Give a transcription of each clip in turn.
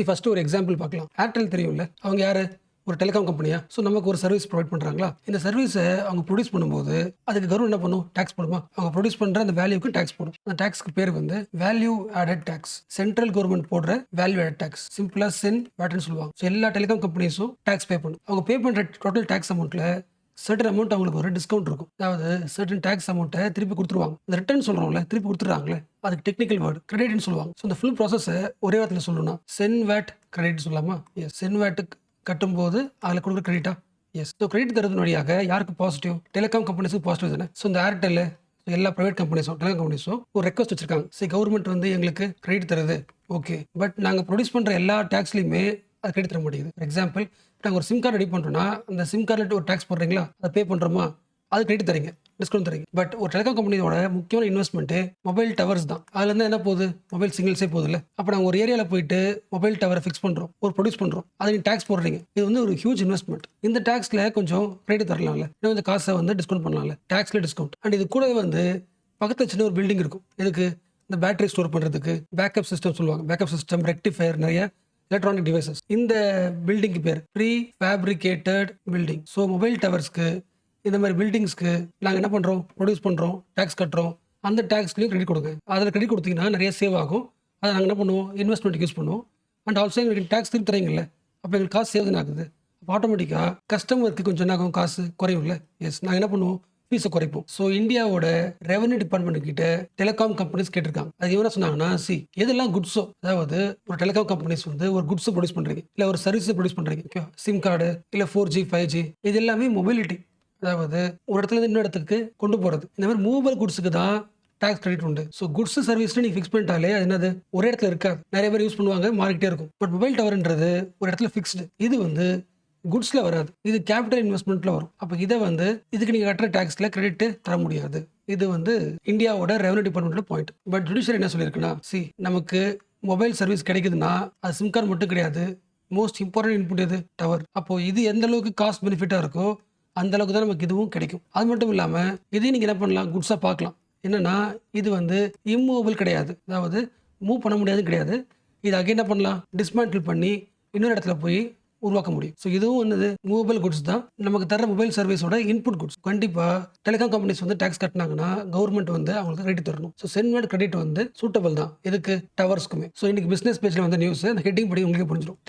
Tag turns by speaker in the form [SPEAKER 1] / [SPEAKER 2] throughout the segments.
[SPEAKER 1] First ஒரு example பார்க்கலாம். Airtel தெரியும்ல, அவங்க யாரு? ஒரு டெலிகாம் கம்பெனியா? ஸோ நமக்கு ஒரு சர்வீஸ் ப்ரொவைட் பண்ணுறாங்களா? இந்த சர்வீஸை அவங்க ப்ரொடியூஸ் பண்ணும்போது அதுக்கு கவர்மெண்ட் என்ன பண்ணும்? டேக்ஸ் போடுமா? அவங்க ப்ரொடியூஸ் பண்ணுற அந்த வேல்யூக்கு டேக்ஸ் போடும். அந்த டேக்ஸ்க்கு பேர் வந்து value added tax. Central government போடுற வேல்யூ ஆடட் டேக்ஸ், சிம்பிளா சென் வேட்னு சொல்லுவாங்க. ஸோ எல்லா டெலிகாம் கம்பெனிஸும் டேக்ஸ் பே பண்ணும். அவங்க பே பண்ணுற டோட்டல் டேக்ஸ் அமௌண்ட்ல சர்டன் அமௌண்ட் அவங்களுக்கு ஒரு டிஸ்கவுண்ட் இருக்கும். அதாவது சர்டன் டேக்ஸ் அமௌண்ட்டை திருப்பி கொடுத்துருவாங்க. இந்த ரிட்டர்ன் சொல்கிறோம்ல, திருப்பி கொடுத்துருவாங்களே, அதுக்கு டெக்னிக்கல் வேர்டு கிரெடிட்னு சொல்லுவாங்க. ஸோ இந்த ஃபுல் ப்ராசஸை ஒரே வாரத்தில் சொல்லணும்னா சென் வேட் கிரெடிட் சொல்லலாமா? எஸ். சென் வேட்டுக்கு கட்டும்போது அதில் கொடுக்குற கிரெடிட்டா? எஸ். ஸோ கிரெடிட் தரது வழியாக யாருக்கு பாசிட்டிவ்? டெலிகாம் கம்பெனிஸுக்கு பாசிட்டிவ் தானே. ஸோ இந்த ஏர்டெல் எல்லா ப்ரைவேட் கம்பெனிஸும் டெலிகாம் கம்பெனிஸும் ஒரு ரெக்வஸ்ட் வச்சிருக்காங்க. சரி, கவர்மெண்ட் வந்து எங்களுக்கு கிரெடிட் தருது, ஓகே, பட் நாங்கள் ப்ரொடியூஸ் பண்ணுற எல்லா டேக்ஸ்லையுமே அது கிரெடிட் தர மாட்டேங்குது. ஃபார் எக்ஸாம்பிள், நாங்கள் ஒரு சிம் கார்டு ரெடி பண்ணுறோம்னா அந்த சிம் கார்டில் ஒரு டேக்ஸ் போடுறீங்களா, அதை பே பண்ணுறோமா, அது கிரெடிட் தரீங்க, டிஸ்கவுண்ட் தரீங்க. பட் ஒரு டெலிகாம் கம்பெனியோட முக்கியமான இன்வெஸ்ட்மெண்ட்டு மொபைல் டவர்ஸ் தான். அதுலேருந்து என்ன போகுது? மொபைல் சிங்கிள்ஸே போகுது இல்லை. அப்போ நாங்கள் ஒரு ஏரியாவில் போயிட்டு மொபைல் டவரை ஃபிக்ஸ் பண்ணுறோம், ஒரு ப்ரொடியூஸ் பண்ணுறோம், அதை நீங்கள் டேக்ஸ் போடுறீங்க. இது வந்து ஒரு ஹியூஜ் இன்வெஸ்ட்மெண்ட். இந்த டேக்ஸில் கொஞ்சம் கிரெடிட் தரலாம்ல, இன்னும் கொஞ்சம் காசை வந்து டிஸ்கவுண்ட் பண்ணலாம்ல, டேக்ஸில் டிஸ்கவுண்ட். அண்ட் இது கூடவே வந்து பக்கத்தில் சின்ன ஒரு பில்டிங் இருக்கும். இதுக்கு இந்த பேட்டரி ஸ்டோர் பண்ணுறதுக்கு பேக்கப் சிஸ்டம் சொல்லுவாங்க. பேக்கப் சிஸ்டம், ரெக்டிஃபயர், நிறைய எலக்ட்ரானிக் டிவைசஸ். இந்த பில்டிங்க்கு பேர் prefabricated building. So mobile டவர்ஸ்க்கு, இந்த மாதிரி பில்டிங்ஸ்க்கு நாங்கள் என்ன பண்ணுறோம்? ப்ரொடியூஸ் பண்ணுறோம், டேக்ஸ் கட்டுறோம். அந்த டேக்ஸ்லையும் கிரெடிட் கொடுங்க. அதில் கிரெடிட் கொடுத்தீங்கன்னா நிறைய சேவ் ஆகும். அதை நாங்கள் என்ன பண்ணுவோம்? இன்வெஸ்ட்மெண்ட்டுக்கு யூஸ் பண்ணுவோம். அண்ட் ஆல்சோ எங்களுக்கு டேக்ஸ் திருப்பி தரீங்கல்ல, அப்போ எங்களுக்கு காசு சேவ் தானே ஆகுது. அப்போ ஆட்டோமேட்டிக்காக கஸ்டமருக்கு கொஞ்சம் என்ன ஆகும்? காசு குறையும்ல. எஸ். நாங்கள் என்ன பண்ணுவோம்? ஃபீஸை குறைப்போம். ஸோ இந்தியாவோட ரெவன்யூ டிபார்ட்மெண்ட் கிட்ட டெலிகாம் கம்பெனிஸ் கேட்டிருக்காங்க. அது என்ன சொன்னாங்கன்னா, எதெல்லாம் குட்ஸோ, அதாவது ஒரு டெலிகாம் கம்பெனிஸ் வந்து ஒரு குட்ஸை ப்ரொடியூஸ் பண்ணுறீங்க, இல்லை ஒரு சர்வீஸை ப்ரொடியூஸ் பண்ணுறீங்க, ஓகே, சிம் கார்டு, இல்லை 4G 5G, இது எல்லாமே மொபிலிட்டி, அதாவது ஒரு இடத்துல இருந்து இன்னொரு இடத்துக்கு கொண்டு போகிறது. இந்த மாதிரி மூவபிள் குட்ஸுக்கு தான் டேக்ஸ் கிரெடிட் உண்டு. ஸோ குட்ஸ் சர்வீஸ்னு நீங்கள் ஃபிக்ஸ் பண்ணிட்டாலே அது என்னது? ஒரே இடத்துல இருக்காது, நிறைய பேர் யூஸ் பண்ணுவாங்க, மாறிக்கிட்டே இருக்கும். பட் மொபைல் டவர்ன்றது ஒரு இடத்துல ஃபிக்ஸ்டு. இது வந்து குட்ஸில் வராது, இது கேபிட்டல் இன்வெஸ்ட்மெண்ட்டில் வரும். அப்போ இதை வந்து இதுக்கு நீங்கள் கட்டுற டேக்ஸில் கிரெடிட் தர முடியாது. இது வந்து இந்தியாவோட ரெவன்யூ டிபார்ட்மெண்ட்டோட பாயிண்ட். பட் ஜுடிஷியரி என்ன சொல்லியிருக்குன்னா, நமக்கு மொபைல் சர்வீஸ் கிடைக்குதுன்னா அது சிம் கார்டு மட்டும் கிடையாது, மோஸ்ட் இம்பார்ட்டன்ட் இன்புட் எது? டவர். அப்போது இது எந்த அளவுக்கு காஸ்ட் பெனிஃபிட்டாக இருக்கோ அந்த அளவுக்கு தான் நமக்கு இதுவும் கிடைக்கும். அது மட்டும் இல்லாமல் இதையும் நீங்கள் என்ன பண்ணலாம்? குட்ஸாக பார்க்கலாம். என்னென்னா, இது வந்து இம்மூவபிள் கிடையாது, அதாவது மூவ் பண்ண முடியாதுன்னு கிடையாது. இது அகைன் என்ன பண்ணலாம்? டிஸ்மேண்டில் பண்ணி இன்னொரு இடத்துல போய் உருவாக்க முடியும். ஸோ இதுவும் வந்து மூவபிள் குட்ஸ் தான். நமக்கு தர மொபைல் சர்வீஸோட இன்புட் குட்ஸ். கண்டிப்பாக டெலிகாம் கம்பெனிஸ் வந்து டேக்ஸ் கட்டினாங்கன்னா கவர்மெண்ட் வந்து அவங்களுக்கு கிரெடிட் தரணும். ஸோ சென்வேட் கிரெடிட் வந்து சூட்டபிள் தான் இதுக்கு, டவர்ஸ்க்குமே. ஸோ இன்னைக்கு பிசினஸ் பேஜில் வந்து நியூஸ், அந்த ஹெட்டிங் படி உங்களுக்கு புரிஞ்சிடும்.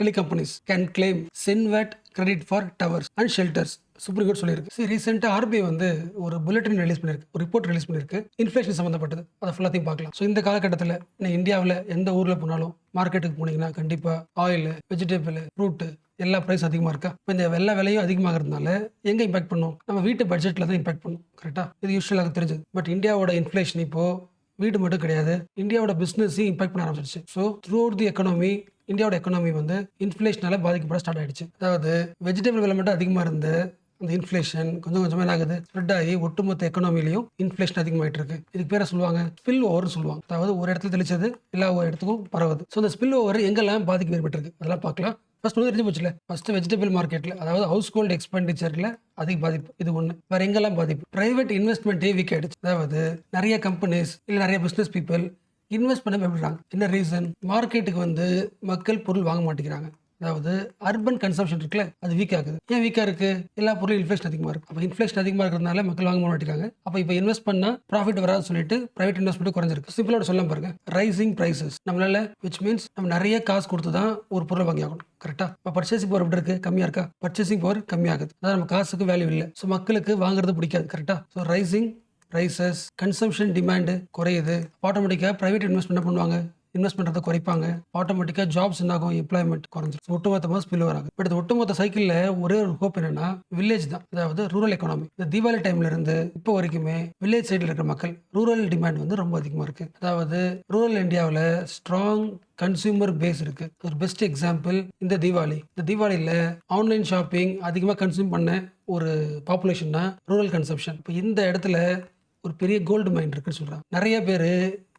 [SPEAKER 1] Telecompanies can claim CENVAT credit for towers and shelters. Supreme Court சொல்லியிருக்கு. சரி, ரீசெண்டாக ஆர்பிஐ வந்து ஒரு புல்லட்டின் ரிலீஸ் பண்ணியிருக்கு, ஒரு ரிப்போர்ட் ரிலீஸ் பண்ணியிருக்கு, இன்ஃப்ளேஷன் சம்மந்தப்பட்டது. அதை ஃபுல்லாத்தையும் பார்க்கலாம். ஸோ இந்த காலகட்டத்தில் இந்தியாவில் எந்த ஊரில் போனாலும் மார்க்கெட்டுக்கு போனீங்கன்னா கண்டிப்பாக ஆயில், வெஜிடபிள், ஃப்ரூட்டு எல்லா ப்ரைஸ் அதிகமாக இருக்கா? இப்போ இந்த எல்லா விலையும் அதிகமாகிறதுனால எங்கே இம்பாக்ட் பண்ணும்? நம்ம வீட்டு பட்ஜெட்டில் தான் இம்பாக்ட் பண்ணும். கரெக்டாக? இது யூஸ்வலாக தெரிஞ்சது. பட் இந்தியாவோட இன்ஃப்ளேஷன் இப்போது வீடு மட்டும் கிடையாது, இந்தியாவோட பிஸ்னஸையும் இம்பாக்ட் பண்ண ஆரம்பிச்சிருச்சு. So through out the economy, இந்தியாவோட எக்கனாமி வந்து இன்ஃப்ளேஷனால பாதிக்கப்பட ஸ்டார்ட் ஆயிடுச்சு. அதாவது வெஜிடபிள் விலை மட்டும் அதிகமாக இருந்து அந்த இன்ஃப்ளேஷன் கொஞ்சம் கொஞ்சமாக என்ன ஆகுது? ஸ்ப்ரெட் ஆகி ஒட்டுமொத்த எக்கனாமிலையும் இன்ஃப்ளேஷன் அதிகமாகிட்டு இருக்கு. இதுக்கு பேரை சொல்லுவாங்க ஸ்பில் ஓவர்னு சொல்லுவாங்க. அதாவது ஒரு இடத்துல தெளிச்சது எல்லா ஒரு இடத்துக்கும் பரவுது. ஸோ இந்த ஸ்பில் ஓவர் எங்கெல்லாம் பாதிப்பு ஏற்பட்டிருக்கு அதெல்லாம் பார்க்கலாம். ஃபர்ஸ்ட் வந்து தெரிஞ்சு போச்சுல, ஃபர்ஸ்ட் வெஜிடபிள் மார்க்கெட்டில், அதாவது ஹவுஸ் ஹோல்டு எக்ஸ்பெண்டிச்சரில் அதிக பாதிப்பு. இது ஒன்று. வேறு எங்கெல்லாம் பாதிப்பு? பிரைவேட் இன்வெஸ்ட்மெண்ட்டே வீக் ஆகிடுச்சு. அதாவது நிறைய கம்பெனிஸ் இல்லை நிறைய பிஸ்னஸ் பீப்புள் இன்வெஸ்ட் பண்ண பயப்படுறாங்க. என்ன ரீசன்? மார்க்கெட்டுக்கு வந்து மக்கள் பொருள் வாங்க மாட்டேங்கிறாங்க. அதாவது அர்பன் கன்சம்ஷன் இருக்குல்ல, அது வீக் ஆகுது. ஏன் வீக்காக இருக்குது? எல்லா பொருளும் இன்ஃப்ளேஷன் அதிகமாக இருக்குது. அப்போ இன்ஃப்ளேஷன் அதிகமாக இருக்கிறதுனால மக்கள் வாங்க மாட்டேங்கிறாங்க. அப்போ இப்போ இன்வெஸ்ட் பண்ணால் ப்ராஃபிட் வராதுன்னு சொல்லிட்டு பிரைவேட் இன்வெஸ்ட்மெண்ட் குறைஞ்சிருக்கு. சிம்பிளோட சொல்ல பாருங்க, ரைசிங் ப்ரைசஸ். நம்மளால விச் மீன்ஸ் நம்ம நிறைய காசு கொடுத்து தான் ஒரு பொருளை வாங்கி ஆகணும். கரெக்டாக? இப்போ பர்ச்சேசிங் பவர் எப்படி இருக்குது? கம்மியாக இருக்கா? பர்ச்சேசிங் பவர் கம்மியாகுது. அதாவது நம்ம காசுக்கு வேல்யூ இல்லை. ஸோ மக்களுக்கு வாங்குறது பிடிக்காது. கரெக்டாக? So rising prices, consumption demand குறையுது. ஆட்டோமேட்டிக்காக ப்ரைவேட் இன்வெஸ்ட்மெண்ட் பண்ணுவாங்க, இன்வெஸ்ட் பண்ணுறதை குறைப்பாங்க. ஆட்டோமேட்டிக்காக ஜாப்ஸ் என்ன ஆகும்? எம்ப்ளாய்மெண்ட் குறைஞ்சிரும். ஒட்டுமொத்தமாக ஸ்பில் வராங்க. பட் இந்த ஒட்டுமொத்த சைக்கிளில் ஒரே ஒரு ஹோப் என்னன்னா, வில்லேஜ் தான். அதாவது ரூரல் எக்கானமி. இந்த தீபாவளி டைம்ல இருந்து இப்போ வரைக்குமே வில்லேஜ் சைடில் இருக்கிற மக்கள் ரூரல் டிமாண்ட் வந்து ரொம்ப அதிகமாக இருக்கு. அதாவது ரூரல் இந்தியாவில் ஸ்ட்ராங் கன்சியூமர் பேஸ் இருக்கு. ஒரு பெஸ்ட் எக்ஸாம்பிள் இந்த தீபாவளி. இந்த தீபாவளியில் ஆன்லைன் ஷாப்பிங் அதிகமாக கன்சியூம் பண்ண ஒரு பாப்புலேஷன் தான் ரூரல் கன்சம்ஷன். இப்போ இந்த இடத்துல ஒரு பெரிய கோல்டு மைண்ட் இருக்குன்னு சொல்கிறாங்க. நிறைய பேர்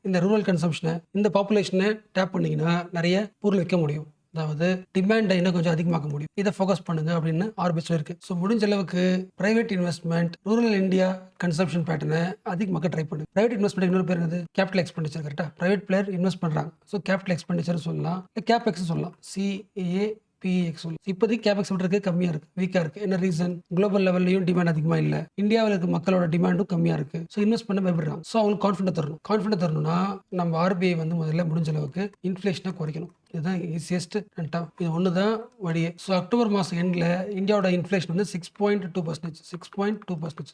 [SPEAKER 1] இந்த ரூரல் கன்சம்ஷனை, இந்த பாப்புலேஷனை டேப் பண்ணிங்கன்னா நிறைய பொருள் விற்க முடியும். அதாவது டிமாண்டை இன்னும் கொஞ்சம் அதிகமாக்க முடியும். இதை ஃபோக்கஸ் பண்ணுங்க அப்படின்னு ஆர்பிஐ சொல்லியிருக்கு. ஸோ முடிஞ்ச அளவுக்கு private investment rural India consumption பேட்டர்னை அதிகமாக ட்ரை பண்ணுங்க. பிரைவேட் இன்வெஸ்ட்மெண்ட் இன்னொரு பேர் என்னது? Capital expenditure. கரெக்டா? பிரைவேட் பிளேயர் இன்வெஸ்ட் பண்றாங்க. ஸோ கேபிட்டல் எக்ஸ்பெண்டிச்சர் சொல்லலாம், கேபெக்ஸ் சொல்லலாம், CAPEX சொல்லலாம். இப்போதைக்கு கேபெக்ஸ் விட்டு கம்மியாக இருக்கு, வீக்காக இருக்கு. என்ன ரீசன்? குளோபல் லெவல்லையும் டிமாண்ட் அதிகமாக இல்லை, இந்தியாவில் இருக்க மக்களோட டிமாண்டும் கம்மியாக இருக்கு. ஸோ இன்வெஸ்ட் பண்ண பயப்படுறாங்க. ஸோ அவங்களுக்கு கான்ஃபிடன்ட் தரணும்னா நம்ம ஆர்பிஐ வந்து முதல்ல முடிஞ்ச அளவுக்கு இன்ஃப்ளேஷனை குறைக்கணும். இதுதான் ஈஸியஸ்ட் அண்ட் டஃப். இது ஒன்று தான் வழியே. ஸோ அக்டோபர் மாதம் எண்டில் இந்தியாவோட இன்ஃப்ளேஷன் வந்து 6.2%.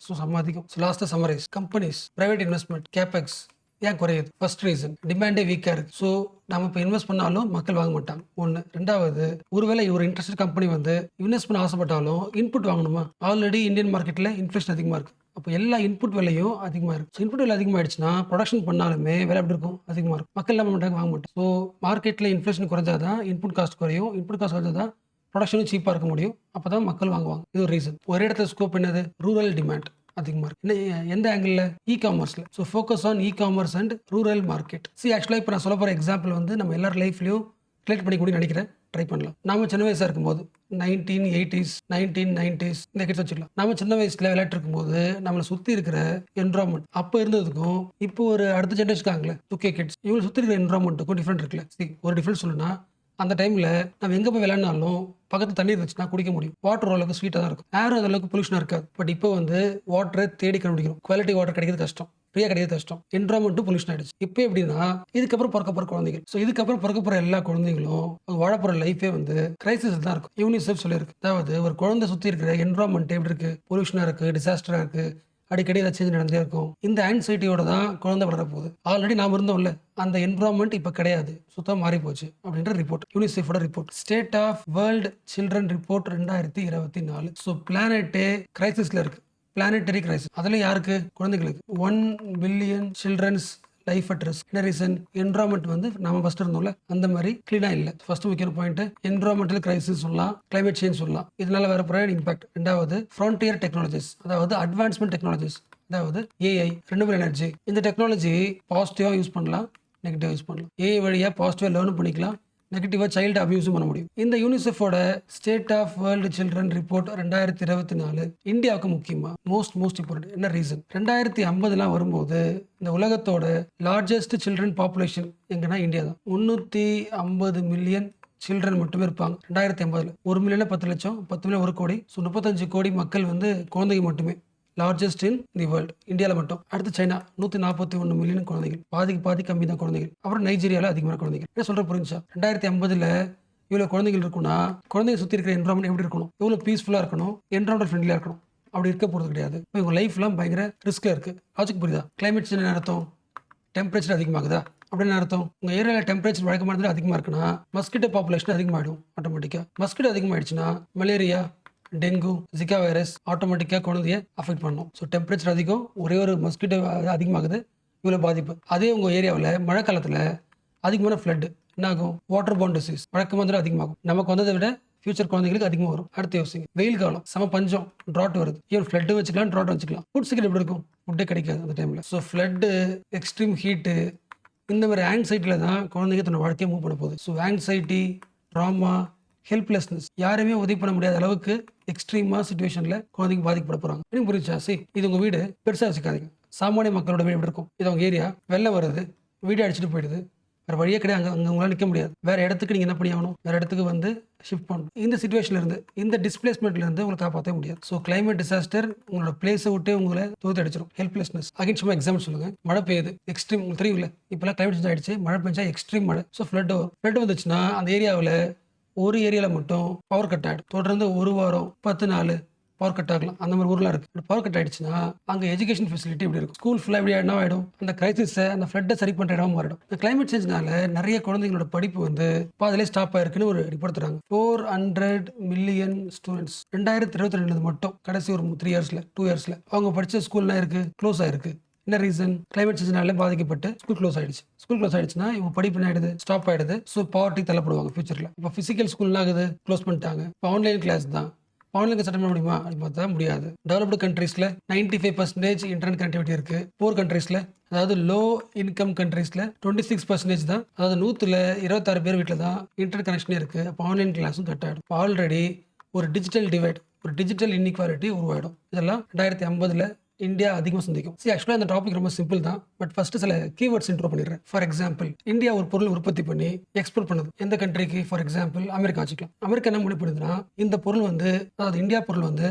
[SPEAKER 1] ஸோ சம்பாதிக்கும். ஸோ லாஸ்ட்டாக summarise. Companies, private investment, capex ஏன் குறையுது? ஃபர்ஸ்ட் ரீசன் டிமாண்டே வீக்காக இருக்குது. ஸோ நம்ம இப்போ இன்வெஸ்ட் பண்ணாலும் மக்கள் வாங்க மாட்டாங்க. ஒன்று. ரெண்டாவது, ஒருவேளை ஒரு இன்ட்ரெஸ்ட் கம்பெனி வந்து இன்வெஸ்ட் பண்ண ஆசைப்பட்டாலும் இன்புட் வாங்கணுமா? ஆல்ரெடி இந்தியன் மார்க்கெட்டில் இன்ஃப்ளேஷன் அதிகமாக இருக்குது. அப்போ எல்லா இன்புட் விலையும் அதிகமாக இருக்குது. ஸோ இன்புட் விலை அதிகமாகிடுச்சுன்னா ப்ரொடக்ஷன் பண்ணாலுமே விலை எப்படி இருக்கும்? அதிகமாக இருக்கும். மக்கள் என்ன பண்ணுறாங்க? வாங்க மாட்டாங்க. ஸோ மார்க்கெட்டில் இன்ஃப்ளேஷன் குறைஞ்சாதான் இன்புட் காஸ்ட் குறையும். இன்புட் காஸ்ட் குறைஞ்சாதான் ப்ரொடக்ஷனும் சீப்பாக இருக்க முடியும். அப்போ தான் மக்கள் வாங்குவாங்க. இது ஒரு ரீசன். ஒரு இடத்துல ஸ்கோப் என்னது? ரூரல் டிமாண்ட் அதிகமாக இருக்கு. எந்த ஆங்கிளில்? இ-காமர்ஸில். So focus on e-commerce and rural market. ஆக்சுவலாக இப்போ நான் சொல்ல போகிற எக்ஸாம்பிள் வந்து நம்ம எல்லார் லைஃப்லையும் ரிலேட் பண்ணிக்கூட நினைக்கிறேன். ட்ரை பண்ணலாம். நாம சின்ன வயசாக இருக்கும்போது 1980s 1990s இந்த கிட்ட வச்சுக்கலாம். நம்ம சின்ன வயசில் விளையாட்டு இருக்கும்போது நம்மளை சுற்றி இருக்கிற என்வரான்மெண்ட் அப்போ இருந்ததுக்கும் இப்போ ஒரு அடுத்த ஜென்ரேஷன் இருக்காங்களே 2K கிட்ஸ், இவங்களை சுற்றி இருக்கிற என்வரான்மெண்ட்டுக்கும் டிஃப்ரெண்ட் இருக்குல்ல. ஒரு டிஃப்ரெண்ட் சொல்லுன்னா, அந்த டைமில் நம்ம எங்கே போய் விளையாடினாலும் பக்கத்து தண்ணீர் வச்சுன்னா குடிக்க முடியும். வாட்டர் ஓரளவுக்கு ஸ்வீட்டாக தான் இருக்கும். ஏர் அந்த அளவுக்கு பொல்யூஷனாக இருக்காது. பட் இப்போ வந்து வாட்டரை தேடி கண்டுபிடிக்கணும். குவாலிட்டி வாட்டர் கிடைக்கிறது கஷ்டம், ஃப்ரீயாக கிடைக்கிறது கஷ்டம். என்வரான்மெண்ட்டும் பொல்யூஷன் ஆயிடுச்சு. இப்போ எப்படின்னா, இதுக்கப்புறம் பிறக்க போகிற குழந்தைகள், ஸோ இதுக்கப்புறம் பிறக்க போகிற எல்லா குழந்தைகளும் வாழ போகிற லைஃபே வந்து கிரைசிஸ் தான் இருக்கும். யூனிசெஃப் சொல்லியிருக்கு. அதாவது ஒரு குழந்தை சுற்றி இருக்கிற என்வரான்மெண்ட் எப்படி இருக்கு? பொல்யூஷனாக இருக்குது, டிசாஸ்டராக இருக்குது, அடிக்கடி ஏதாவது சேஞ்ச் நடந்தே இருக்கும். இந்த ஆன்சைட்டியோட தான் குழந்தை வளர போகுது. ஆல்ரெடி நாம் இருந்தோம்ல, அந்த என்வரான்மெண்ட் இப்போ கிடையாது, சுத்தமாக மாறி போச்சு அப்படின்ற ரிப்போர்ட், யூனிசெஃபோட report. State of world children report 2024. So பிளானட்டே கிரைசிஸ்ல இருக்கு. Planetary crisis. அதில் யாருக்கு? குழந்தைகளுக்கு. 1 billion children's life at risk. என்ன ரீசன்? என்வரான்மெண்ட் வந்து நம்ம ஃபர்ஸ்ட் இருந்தோம்ல அந்த மாதிரி கிளீனா இல்லை. ஃபர்ஸ்ட் முக்கிய பாயிண்ட் என்வரான்மெண்டல் கிரைசிஸ் சொல்லலாம், கிளைமேட் சேஞ்ச் சொல்லலாம். இதனால வரப்போற இம்பாக்ட். ரெண்டாவது ஃப்ரான்டியர் டெக்னாலஜிஸ், அதாவது அட்வான்ஸ்மெண்ட் டெக்னாலஜிஸ், அதாவது ஏஐ, ரெனியூவபிள் எனர்ஜி. இந்த டெக்னாலஜி பாசிட்டிவா யூஸ் பண்ணலாம், நெகட்டிவா யூஸ் பண்ணலாம். ஏஐ வழியா பாசிட்டிவா லேர்ன் பண்ணிக்கலாம், நெகட்டிவாக சைல்டு அபியூஸும் பண்ண முடியும். இந்த யூனிசெஃபோட state of world children report 2024 இந்தியாவுக்கு முக்கியமா மோஸ்ட் இம்பார்ட்டன்ட். என்ன ரீசன்? 2050 வரும்போது இந்த உலகத்தோட லார்ஜஸ்ட் சில்ட்ரன் பாப்புலேஷன் எங்கன்னா இந்தியா தான். 350 மில்லியன் சில்ட்ரன் மட்டுமே இருப்பாங்க 2050. 1 மில்லியன் 10 லட்சம், 10 மில்லியன் 1 கோடி. ஸோ 35 கோடி மக்கள் வந்து குழந்தைங்க மட்டுமே. லார்ஜஸ்ட் இன் தி வேர்ல்டு, இந்தியாவில் மட்டும். அடுத்து சைனா 141 மில்லியன் குழந்தைகள், பாதி கம்மி தான் குழந்தைகள். அப்புறம் நைஜீரியாவில் அதிகமான குழந்தைகள். என்ன சொல்ற புரிஞ்சா? 2050 இவ்வளோ குழந்தைகள் இருக்குன்னா குழந்தைங்க சுற்றி இருக்கிற என்வரான்மெண்ட் எப்படி இருக்கணும்? எவ்வளோ பீஸ்ஃபுல்லாக இருக்கணும், என்வரான்மெண்ட் ஃப்ரெண்ட்லியாக இருக்கணும். அப்படி இருக்க போகிறது கிடையாது. இப்போ உங்கள் லைஃப்லாம் பயங்கர ரிஸ்கில் இருக்குது. லாஜிக் புரியுதா? கிளைமேட் சேஞ்ச் அர்த்தம் டெம்பரேச்சர் அதிகமாகுதா அப்படின்னு அர்த்தம். உங்கள் ஏரியாவில் டெம்பரேச்சர் வழக்கமானது அதிகமாக இருக்குன்னா மஸ்கிட்டோ பாப்புலேஷன் அதிகமாகிடும் ஆட்டோமேட்டிக்காக. மஸ்கிட்டோ அதிகமாகிடுச்சுன்னா மலேரியா, டெங்கு, ஜிகா வைரஸ் ஆட்டோமேட்டிக்காக குழந்தைய அஃபெக்ட் பண்ணும். ஸோ டெம்பரேச்சர் அதிகம், ஒரே ஒரு மஸ்கிட்டோ அதிகமாகுது, இவ்வளோ பாதிப்பு. அதே உங்கள் ஏரியாவில் மழை காலத்தில் அதிகமான ஃப்ளட் என்ன ஆகும்? வாட்டர் பவுண்ட் டிசீஸ் வழக்கமாக அதிகமாகும். நமக்கு வந்ததை விட ஃபியூச்சர் குழந்தைங்களுக்கு அதிகமாக வரும். அடுத்து யோசிங்க, வெயில் காலம் செம பஞ்சம், ட்ராட் வருது. ஈவன் ஃப்ளட்டு வச்சுக்கலாம், ட்ராட் வச்சுக்கலாம். ஃபுட் சிக்கல் எப்படி இருக்கும்? ஃபுட்டே கிடைக்காது அந்த டைமில். ஸோ ஃப்ளட்டு, எக்ஸ்ட்ரீம் ஹீட்டு, இந்த மாதிரி ஆங்ஸைட்டியில் தான் குழந்தைங்க தன்னோட வாழ்க்கையை மூவ் பண்ண போகுது. ஸோ ஆங்ஸைட்டி, ட்ராமா, ஹெல்ப்லெஸ்னஸ், யாருமே உதவி பண்ண முடியாத அளவுக்கு எக்ஸ்ட்ரீமா சிச்சுவேஷன்ல குழந்தைங்க பாதிக்கப்பட போறாங்க. எனக்கு புரிஞ்சா? சரி, இது உங்க வீடு, பெருசா வச்சுக்காதீங்க. சாமானிய மக்களோட வீடு எப்படி இருக்கும்? இது அவங்க ஏரியா, வெள்ளம் வருது, வீடு அடிச்சுட்டு போயிடுது, வேற வழியே கிடையாது. அங்க உங்களால நிற்க முடியாது. வேற இடத்துக்கு நீங்க என்ன பண்ணி ஆகணும்? வேற இடத்துக்கு வந்து ஷிஃப்ட் பண்ணணும். இந்த சிச்சுவேஷன்ல இருந்து, இந்த டிஸ்பிளேஸ்மெண்ட்ல இருந்து உங்களை காப்பாற்றவே முடியாது. ஸோ கிளைமேட் டிசாஸ்டர் உங்களோட பிளேஸை விட்டு உங்களை தூத்து அடிச்சிடும். ஹெல்ப்லெஸ்னஸ். அகைன் சும்மா எக்ஸாம்பிள் சொல்லுங்க. மழை பெய்யுது, எக்ஸ்ட்ரீம், உங்களுக்கு தெரியும்ல, இப்பெல்லாம் கிளைமேட் சேஞ்ச் ஆயிடுச்சு. மழை பெஞ்சா எக்ஸ்ட்ரீம் மழை. ஸோ ஃப்ளட் வரும். ஃப்ளட் வந்துச்சுன்னா அந்த ஏரியாவில் ஒரு ஏரியாவில் மட்டும் பவர் கட் ஆகிடும். தொடர்ந்து 1 வாரம் 10 நாள் பவர் கட் ஆகலாம். அந்த மாதிரி ஊர்லாம் இருக்குது. பவர் கட் ஆகிடுச்சுன்னா அங்கே எஜுகேஷன் ஃபெசிலிட்டி எப்படி இருக்கும்? ஸ்கூல் ஃபுல்லாக எப்படி ஆகிடும்? ஆகிடும். அந்த கிரைசிஸை, அந்த ஃப்ளட்டை சரி பண்ணுற இடமா மாறிடும். இந்த கிளைமேட் சேஞ்ச்னால நிறைய குழந்தைங்களோட படிப்பு வந்து பாதிலே ஸ்டாப் ஆயிருக்குன்னு ஒரு ரிப்போர்ட் தராங்க. 400 மில்லியன் ஸ்டூடெண்ட்ஸ் 2022 மட்டும் கடைசி ஒரு 3 இயர்ஸில் 2 இயர்ஸில் அவங்க படித்த ஸ்கூல்லாம் இருக்குது, க்ளோஸ் ஆயிருக்கு. என்ன ரீசன்? கிளைமேட் சேஞ்ச்னால பாதிக்கப்பட்டு ஸ்கூல் க்ளோஸ் ஆயிடுச்சு. ஸ்கூல் க்ளோஸ் ஆயிடுச்சுன்னா இவங்க படிப்பு என்ன ஆயிடுது? ஸ்டாப் ஆயிடுது. ஸோ பாவர்ட்டி தள்ளப்படுவாங்க ஃபியூச்சர்ல. இப்போ பிசிக்கல் ஸ்கூல்லாம் ஆகுது, க்ளோஸ் பண்ணிட்டாங்க. இப்போ ஆன்லைன் கிளாஸ் தான். ஆன்லைன் செட்டில் பண்ண முடியுமா அப்படின்னு பார்த்தா முடியாது. டெவலப்டு கண்ட்ரீஸில் 95% இன்டர்நெட் கனெக்டிவிட்டி இருக்குது. புவர் கண்ட்ரீஸில், அதாவது லோ இன்கம் கண்ட்ரீஸில் 26% தான், அதாவது 100ல் 26 பேர் வீட்டில் தான் இன்டர்நெட் கனெக்ஷனே இருக்குது. அப்போ ஆன்லைன் கிளாஸும் கட் ஆகிடும். ஆல்ரெடி ஒரு டிஜிட்டல் டிவைட், ஒரு டிஜிட்டல் இன்இக்வாலிட்டி உருவாயிடும். இதெல்லாம் 2050ல் இந்தியா அதிகமாக சந்திக்கும். ஆக்சுவலாக இந்த டாபிக் ரொம்ப சிம்பிள் தான். பட் ஃபர்ஸ்ட் சில கீவேர்ட்ஸ் இன்ட்ரோ பண்ணிடுறேன். ஃபார் எக்ஸாம்பிள், இந்தியா ஒரு பொருள் உற்பத்தி பண்ணி எக்ஸ்போர்ட் பண்ணுது. எந்த கண்ட்ரிக்கு? ஃபார் எக்ஸாம்பிள் அமெரிக்கா வச்சுக்கலாம். அமெரிக்கா என்ன முடிவு பண்ணுதுன்னா, இந்த பொருள் வந்து, அதாவது இந்தியா பொருள் வந்து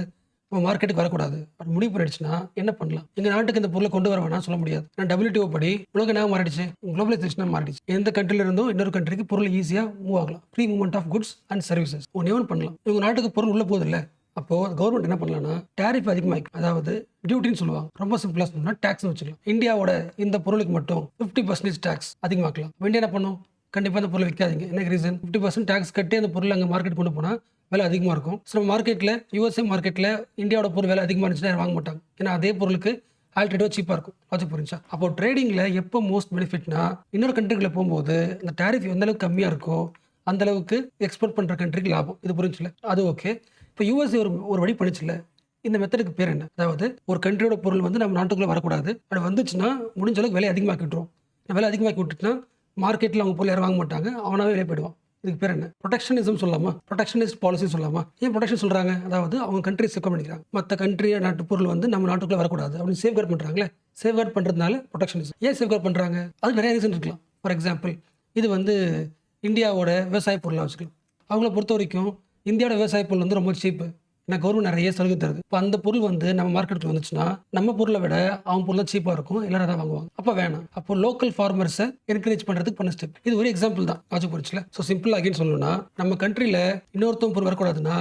[SPEAKER 1] நம்ம மார்க்கெட்டுக்கு வரக்கூடாது அப்படி முடிவு பண்ணிடுச்சுன்னா என்ன பண்ணலாம்? எங்க நாட்டுக்கு இந்த பொருளை கொண்டு வர வேணாம் சொல்ல முடியாது. நான் WTO படி உலக என்ன மாறிடுச்சு? குளோபலைசேஷனாக மாறிடுச்சு. எந்த கண்ட்ரில இருந்தும் இன்னொரு கண்ட்ரிக்கு பொருள் ஈஸியாக மூவ் ஆகலாம். Free movement of goods and services. ஒன்று பண்ணலாம். இவங்க நாட்டுக்கு பொருள் உள்ள போகுது இல்லை, அப்போ கவர்மெண்ட் என்ன பண்ணலாம்னா டேரிஃப் அதிகமாகும், அதாவது டியூட்டின்னு சொல்லுவாங்க. ரொம்ப சிம்பிளா சொன்னா டாக்ஸ் வச்சுக்கலாம். இந்தியாவோட இந்த பொருளுக்கு மட்டும் 50% டாக்ஸ் அதிகமாக்கலாம். இந்தியா என்ன பண்ணும்? கண்டிப்பா அந்த பொருளை விற்காதீங்க. என்ன ரீசன்? 50% டாக்ஸ் கட்டி அந்த பொருள் அங்கே மார்க்கெட் கொண்டு போனா விலை அதிகமாக இருக்கும். ஸோ மார்க்கெட்டில், USA மார்க்கெட்டில் இந்தியாவோட பொருள் விலை அதிகமாக இருந்துச்சுன்னா வாங்க மாட்டாங்க. ஏன்னா அதே பொருளுக்கு ஆல்ரெடியாக சீப்பாக இருக்கும். லாஜிக் புரிஞ்சா? அப்போ ட்ரேடிங்கில் எப்போ மோஸ்ட் பெனிஃபிட்னா, இன்னொரு கண்ட்ரிகளை போகும்போது இந்த டேரிஃப் எந்த அளவுக்கு கம்மியாக இருக்கோ அந்த அளவுக்கு எக்ஸ்போர்ட் பண்ணுற கண்ட்ரிக்கு லாபம். இது புரிஞ்சுல? அது ஓகே. இப்போ USA ஒரு வழி பண்ணிச்சுல. இந்த மெத்தடுக்கு பேர் என்ன? அதாவது ஒரு கண்ட்ரியோட பொருள் வந்து நம்ம நாட்டுக்குள்ளே வரக்கூடாது. அது வந்துச்சுன்னா முடிஞ்ச அளவுக்கு விலை அதிகமாக்கி விட்டுரும். விலை அதிகமாக்கி விட்டுட்டுனா மார்க்கெட்டில் அவங்க பொருள் யாரும் வாங்க மாட்டாங்க, அவனாவே விலை போயிடுவான். இதுக்கு பேர் என்ன? ப்ரொடெக்ஷனிசம் சொல்லலாமா? ப்ரொடெக்ஷனிஸ்ட் பாலிசி சொல்லலாமா? ஏன் ப்ரொடெக்ஷன் சொல்கிறாங்க? அதாவது அவங்க கண்ட்ரி செக் பண்ணிக்கிறாங்க. மற்ற கண்ட்ரி நாட்டு பொருள் வந்து நம்ம நாட்டுக்குள்ளே வரக்கூடாது அப்படின்னு சேஃப்கார்ட் பண்ணுறாங்களே. சேஃப்கார்ட் பண்ணுறதுனால ப்ரொடெக்ஷனிசம். ஏன் சேஃப்கார்ட் பண்ணுறாங்க? அது நிறைய ரீசன் இருக்கலாம். ஃபார் எக்ஸாம்பிள், இது வந்து இந்தியாவோட விவசாய பொருளாக வச்சுக்கலாம். அவங்கள பொறுத்த வரைக்கும் இந்தியாவோட விவசாய பொருள் வந்து ரொம்ப சீப்பு. ஏன்னா கவர்மெண்ட் நிறைய சலுகை தருது. இப்போ அந்த பொருள் வந்து நம்ம மார்க்கெட்டுக்கு வந்துச்சுன்னா நம்ம பொருளை விட அவன் பொருள் சீப்பாக இருக்கும், எல்லாரும் தான் வாங்குவாங்க. அப்போ வேணாம். அப்போ லோக்கல் ஃபார்மர்ஸை என்கரேஜ் பண்ணுறதுக்கு பண்ண ஸ்டெப். இது ஒரு எக்ஸாம்பிள் தான். லாஜிக் புரிச்சுல? ஸோ சிம்பிள் அகைன் சொல்லணும்னா, நம்ம கண்ட்ரியில் இன்னொருத்தவங்க பொருள் வரக்கூடாதுன்னா